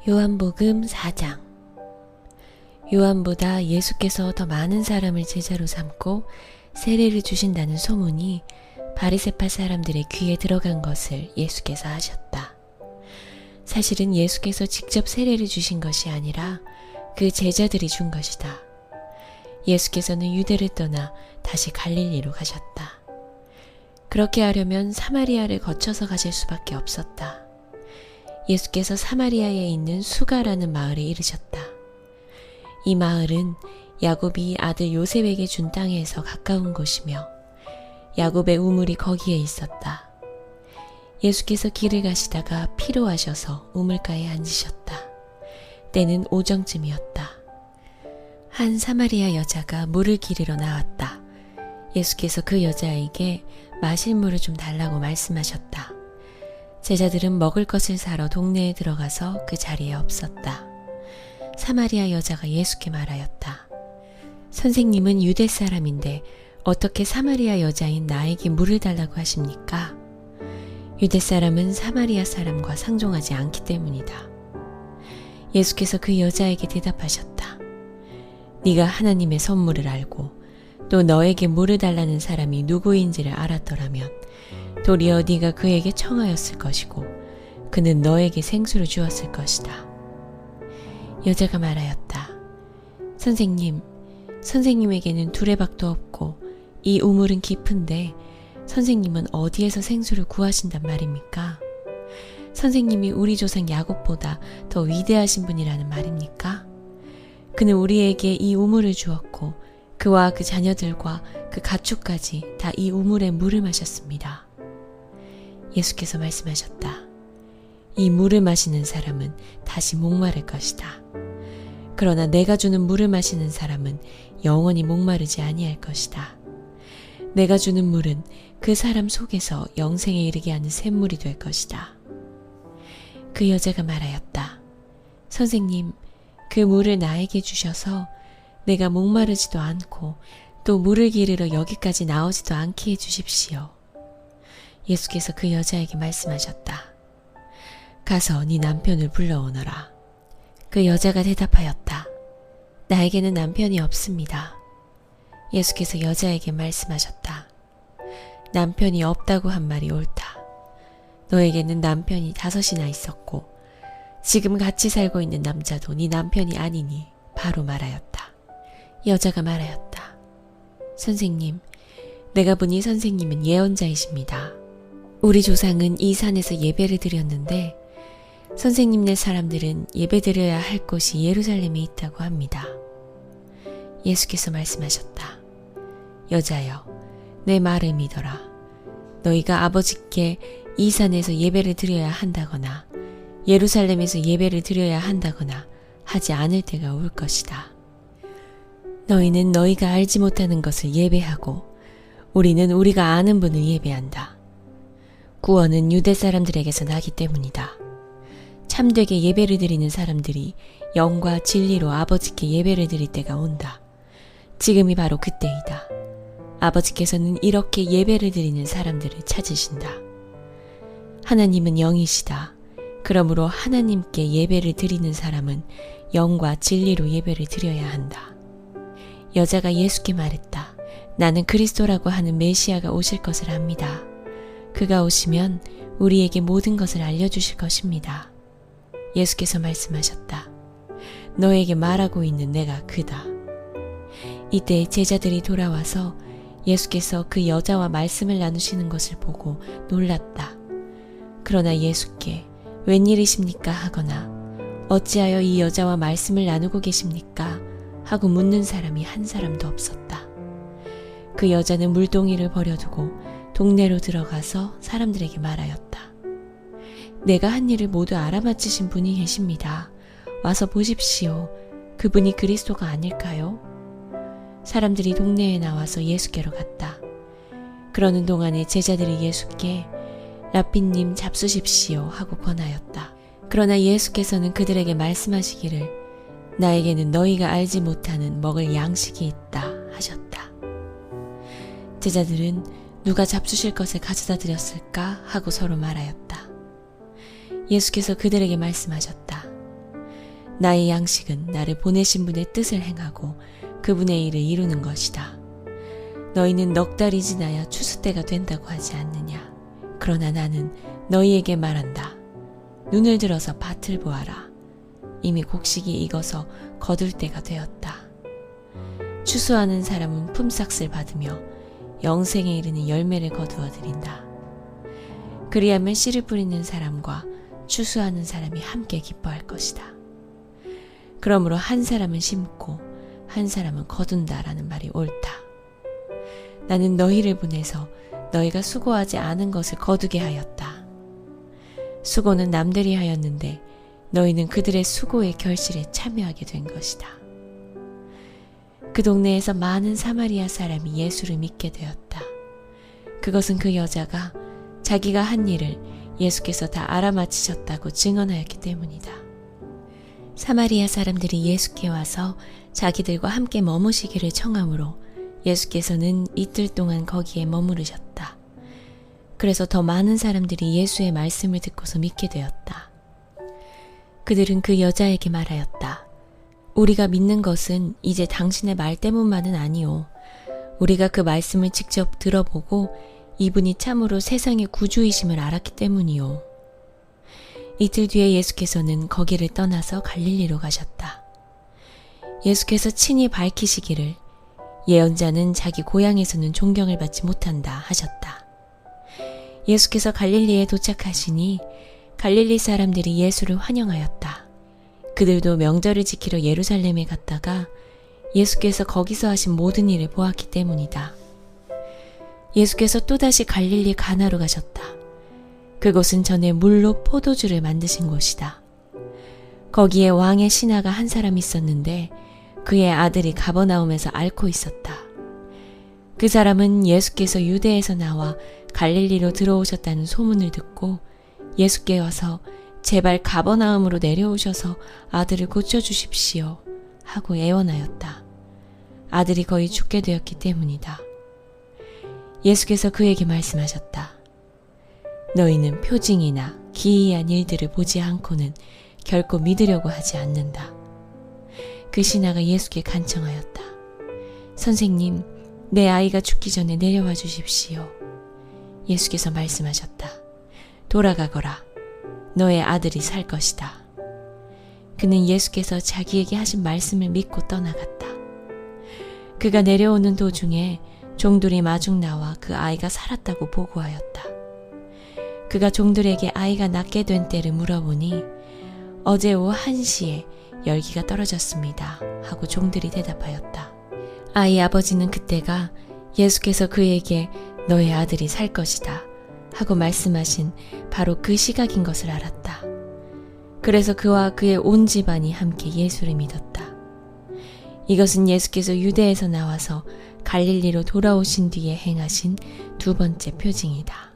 요한복음 4장. 요한보다 예수께서 더 많은 사람을 제자로 삼고 세례를 주신다는 소문이 바리새파 사람들의 귀에 들어간 것을 예수께서 하셨다. 사실은 예수께서 직접 세례를 주신 것이 아니라 그 제자들이 준 것이다. 예수께서는 유대를 떠나 다시 갈릴리로 가셨다. 그렇게 하려면 사마리아를 거쳐서 가실 수밖에 없었다. 예수께서 사마리아에 있는 수가라는 마을에 이르셨다. 이 마을은 야곱이 아들 요셉에게 준 땅에서 가까운 곳이며 야곱의 우물이 거기에 있었다. 예수께서 길을 가시다가 피로하셔서 우물가에 앉으셨다. 때는 오정쯤이었다. 한 사마리아 여자가 물을 기르러 나왔다. 예수께서 그 여자에게 마실 물을 좀 달라고 말씀하셨다. 제자들은 먹을 것을 사러 동네에 들어가서 그 자리에 없었다. 사마리아 여자가 예수께 말하였다. 선생님은 유대 사람인데 어떻게 사마리아 여자인 나에게 물을 달라고 하십니까? 유대 사람은 사마리아 사람과 상종하지 않기 때문이다. 예수께서 그 여자에게 대답하셨다. 네가 하나님의 선물을 알고 또 너에게 물을 달라는 사람이 누구인지를 알았더라면 도리어 네가 그에게 청하였을 것이고 그는 너에게 생수를 주었을 것이다. 여자가 말하였다. 선생님, 선생님에게는 두레박도 없고 이 우물은 깊은데 선생님은 어디에서 생수를 구하신단 말입니까? 선생님이 우리 조상 야곱보다 더 위대하신 분이라는 말입니까? 그는 우리에게 이 우물을 주었고 그와 그 자녀들과 그 가축까지 다 이 우물의 물을 마셨습니다. 예수께서 말씀하셨다. 이 물을 마시는 사람은 다시 목마를 것이다. 그러나 내가 주는 물을 마시는 사람은 영원히 목마르지 아니할 것이다. 내가 주는 물은 그 사람 속에서 영생에 이르게 하는 샘물이 될 것이다. 그 여자가 말하였다. 선생님, 그 물을 나에게 주셔서 내가 목마르지도 않고 또 물을 기르러 여기까지 나오지도 않게 해주십시오. 예수께서 그 여자에게 말씀하셨다. 가서 네 남편을 불러오너라. 그 여자가 대답하였다. 나에게는 남편이 없습니다. 예수께서 여자에게 말씀하셨다. 남편이 없다고 한 말이 옳다. 너에게는 남편이 5이나 있었고 지금 같이 살고 있는 남자도 네 남편이 아니니 바로 말하였다. 여자가 말하였다. 선생님, 내가 보니 선생님은 예언자이십니다. 우리 조상은 이 산에서 예배를 드렸는데 선생님네 사람들은 예배드려야 할 곳이 예루살렘에 있다고 합니다. 예수께서 말씀하셨다. 여자여, 내 말을 믿어라. 너희가 아버지께 이 산에서 예배를 드려야 한다거나 예루살렘에서 예배를 드려야 한다거나 하지 않을 때가 올 것이다. 너희는 너희가 알지 못하는 것을 예배하고 우리는 우리가 아는 분을 예배한다. 구원은 유대 사람들에게서 나기 때문이다. 참되게 예배를 드리는 사람들이 영과 진리로 아버지께 예배를 드릴 때가 온다. 지금이 바로 그때이다. 아버지께서는 이렇게 예배를 드리는 사람들을 찾으신다. 하나님은 영이시다. 그러므로 하나님께 예배를 드리는 사람은 영과 진리로 예배를 드려야 한다. 여자가 예수께 말했다. 나는 그리스도라고 하는 메시아가 오실 것을 압니다. 그가 오시면 우리에게 모든 것을 알려주실 것입니다. 예수께서 말씀하셨다. 너에게 말하고 있는 내가 그다. 이때 제자들이 돌아와서 예수께서 그 여자와 말씀을 나누시는 것을 보고 놀랐다. 그러나 예수께 웬일이십니까 하거나 어찌하여 이 여자와 말씀을 나누고 계십니까 하고 묻는 사람이 한 사람도 없었다. 그 여자는 물동이를 버려두고 동네로 들어가서 사람들에게 말하였다. 내가 한 일을 모두 알아맞히신 분이 계십니다. 와서 보십시오. 그분이 그리스도가 아닐까요? 사람들이 동네에 나와서 예수께로 갔다. 그러는 동안에 제자들이 예수께 라삐님 잡수십시오 하고 권하였다. 그러나 예수께서는 그들에게 말씀하시기를 나에게는 너희가 알지 못하는 먹을 양식이 있다 하셨다. 제자들은 누가 잡수실 것을 가져다 드렸을까 하고 서로 말하였다. 예수께서 그들에게 말씀하셨다. 나의 양식은 나를 보내신 분의 뜻을 행하고 그분의 일을 이루는 것이다. 너희는 넉 달이 지나야 추수 때가 된다고 하지 않느냐. 그러나 나는 너희에게 말한다. 눈을 들어서 밭을 보아라. 이미 곡식이 익어서 거둘 때가 되었다. 추수하는 사람은 품삯을 받으며 영생에 이르는 열매를 거두어 드린다. 그리하면 씨를 뿌리는 사람과 추수하는 사람이 함께 기뻐할 것이다. 그러므로 한 사람은 심고 한 사람은 거둔다라는 말이 옳다. 나는 너희를 보내서 너희가 수고하지 않은 것을 거두게 하였다. 수고는 남들이 하였는데 너희는 그들의 수고의 결실에 참여하게 된 것이다. 그 동네에서 많은 사마리아 사람이 예수를 믿게 되었다. 그것은 그 여자가 자기가 한 일을 예수께서 다 알아맞히셨다고 증언하였기 때문이다. 사마리아 사람들이 예수께 와서 자기들과 함께 머무시기를 청하므로 예수께서는 이틀 동안 거기에 머무르셨다. 그래서 더 많은 사람들이 예수의 말씀을 듣고서 믿게 되었다. 그들은 그 여자에게 말하였다. 우리가 믿는 것은 이제 당신의 말 때문만은 아니오. 우리가 그 말씀을 직접 들어보고 이분이 참으로 세상의 구주이심을 알았기 때문이오. 이틀 뒤에 예수께서는 거기를 떠나서 갈릴리로 가셨다. 예수께서 친히 밝히시기를 예언자는 자기 고향에서는 존경을 받지 못한다 하셨다. 예수께서 갈릴리에 도착하시니 갈릴리 사람들이 예수를 환영하였다. 그들도 명절을 지키러 예루살렘에 갔다가 예수께서 거기서 하신 모든 일을 보았기 때문이다. 예수께서 또다시 갈릴리 가나로 가셨다. 그곳은 전에 물로 포도주를 만드신 곳이다. 거기에 왕의 신하가 한 사람 있었는데 그의 아들이 가버나움에서 앓고 있었다. 그 사람은 예수께서 유대에서 나와 갈릴리로 들어오셨다는 소문을 듣고 예수께 와서 제발 가버나움으로 내려오셔서 아들을 고쳐주십시오 하고 애원하였다. 아들이 거의 죽게 되었기 때문이다. 예수께서 그에게 말씀하셨다. 너희는 표징이나 기이한 일들을 보지 않고는 결코 믿으려고 하지 않는다. 그 신하가 예수께 간청하였다. 선생님, 내 아이가 죽기 전에 내려와 주십시오. 예수께서 말씀하셨다. 돌아가거라. 너의 아들이 살 것이다. 그는 예수께서 자기에게 하신 말씀을 믿고 떠나갔다. 그가 내려오는 도중에 종들이 마중 나와 그 아이가 살았다고 보고하였다. 그가 종들에게 아이가 낫게 된 때를 물어보니 어제 오후 1시에 열기가 떨어졌습니다 하고 종들이 대답하였다. 아이 아버지는 그때가 예수께서 그에게 너의 아들이 살 것이다 하고 말씀하신 바로 그 시각인 것을 알았다. 그래서 그와 그의 온 집안이 함께 예수를 믿었다. 이것은 예수께서 유대에서 나와서 갈릴리로 돌아오신 뒤에 행하신 두 번째 표징이다.